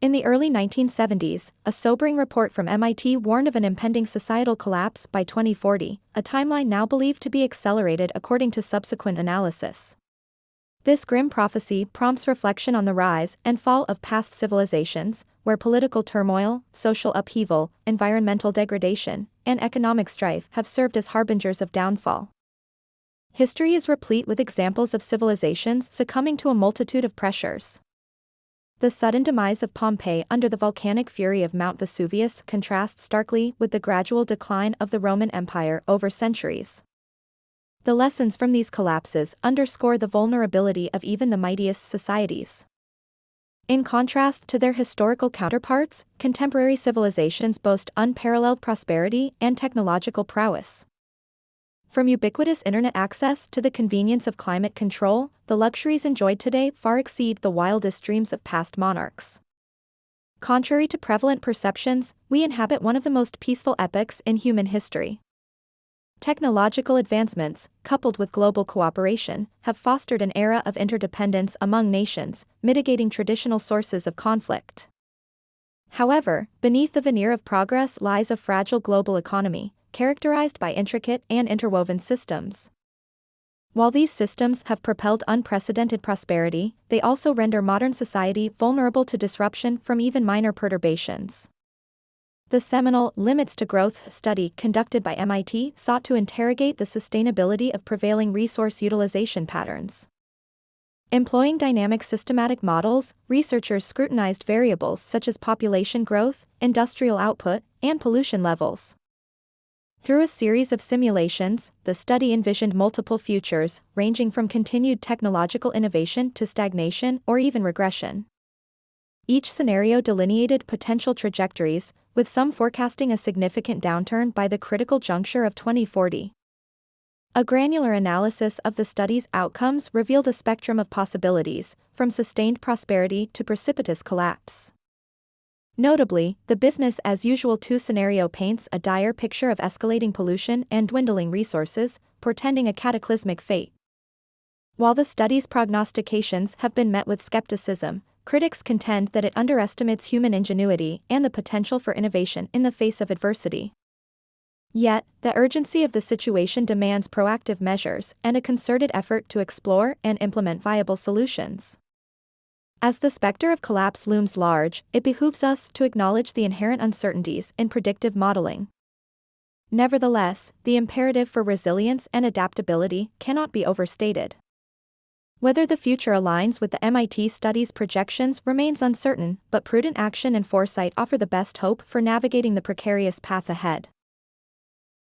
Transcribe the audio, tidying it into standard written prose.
In the early 1970s, a sobering report from MIT warned of an impending societal collapse by 2040, a timeline now believed to be accelerated according to subsequent analysis. This grim prophecy prompts reflection on the rise and fall of past civilizations, where political turmoil, social upheaval, environmental degradation, and economic strife have served as harbingers of downfall. History is replete with examples of civilizations succumbing to a multitude of pressures. The sudden demise of Pompeii under the volcanic fury of Mount Vesuvius contrasts starkly with the gradual decline of the Roman Empire over centuries. The lessons from these collapses underscore the vulnerability of even the mightiest societies. In contrast to their historical counterparts, contemporary civilizations boast unparalleled prosperity and technological prowess. From ubiquitous internet access to the convenience of climate control, the luxuries enjoyed today far exceed the wildest dreams of past monarchs. Contrary to prevalent perceptions, we inhabit one of the most peaceful epochs in human history. Technological advancements, coupled with global cooperation, have fostered an era of interdependence among nations, mitigating traditional sources of conflict. However, beneath the veneer of progress lies a fragile global economy, characterized by intricate and interwoven systems. While these systems have propelled unprecedented prosperity, they also render modern society vulnerable to disruption from even minor perturbations. The seminal Limits to Growth study conducted by MIT sought to interrogate the sustainability of prevailing resource utilization patterns. Employing dynamic systematic models, researchers scrutinized variables such as population growth, industrial output, and pollution levels. Through a series of simulations, the study envisioned multiple futures, ranging from continued technological innovation to stagnation or even regression. Each scenario delineated potential trajectories, with some forecasting a significant downturn by the critical juncture of 2040. A granular analysis of the study's outcomes revealed a spectrum of possibilities, from sustained prosperity to precipitous collapse. Notably, the business-as-usual 2 scenario paints a dire picture of escalating pollution and dwindling resources, portending a cataclysmic fate. While the study's prognostications have been met with skepticism, critics contend that it underestimates human ingenuity and the potential for innovation in the face of adversity. Yet, the urgency of the situation demands proactive measures and a concerted effort to explore and implement viable solutions. As the specter of collapse looms large, it behooves us to acknowledge the inherent uncertainties in predictive modeling. Nevertheless, the imperative for resilience and adaptability cannot be overstated. Whether the future aligns with the MIT study's projections remains uncertain, but prudent action and foresight offer the best hope for navigating the precarious path ahead.